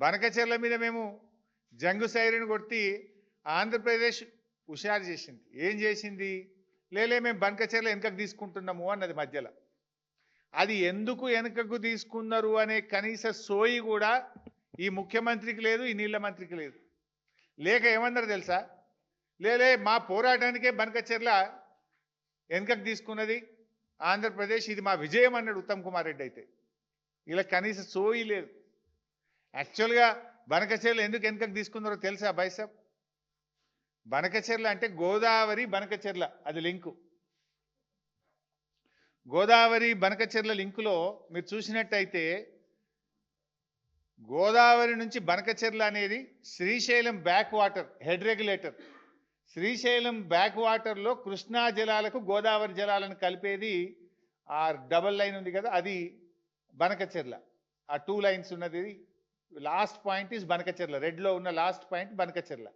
బనకచెర్ల మీద మేము జంగు సైరన్ కొట్టి ఆంధ్రప్రదేశ్ హుషారు చేసింది. ఏం చేసింది? లేలే మేము బనకచెర్ల వెనుకకు తీసుకుంటున్నాము అన్నది మధ్యలో. అది ఎందుకు వెనుకకు తీసుకున్నారు అనే కనీస సోయి కూడా ఈ ముఖ్యమంత్రికి లేదు, ఈ నీళ్ల మంత్రికి లేదు. లేక ఏమన్నారు తెలుసా? లేలే మా పోరాటానికే బనకచెర్ల వెనుకకు తీసుకున్నది ఆంధ్రప్రదేశ్, ఇది మా విజయం అన్నాడు ఉత్తమ్ కుమార్ రెడ్డి. అయితే ఇలా కనీస సోయి లేదు. యాక్చువల్గా బనకచెర్ల ఎందుకు వెనుకకు తీసుకున్నారో తెలుసా బైసాబ్? బనకచెర్ల అంటే గోదావరి బనకచెర్ల, అది లింకు. గోదావరి బనకచెర్ల లింకులో మీరు చూసినట్టయితే గోదావరి నుంచి బనకచెర్ల అనేది Srisailam back water head regulator. Srisailam back వాటర్లో కృష్ణా జలాలకు గోదావరి జలాలను కలిపేది ఆ డబల్ లైన్ ఉంది కదా, అది బనకచెర్ల. ఆ 2 లైన్స్ ఉన్నది. Last point is Banakacherla. రెడ్లో ఉన్న లాస్ట్ పాయింట్ బనకచెర్ల.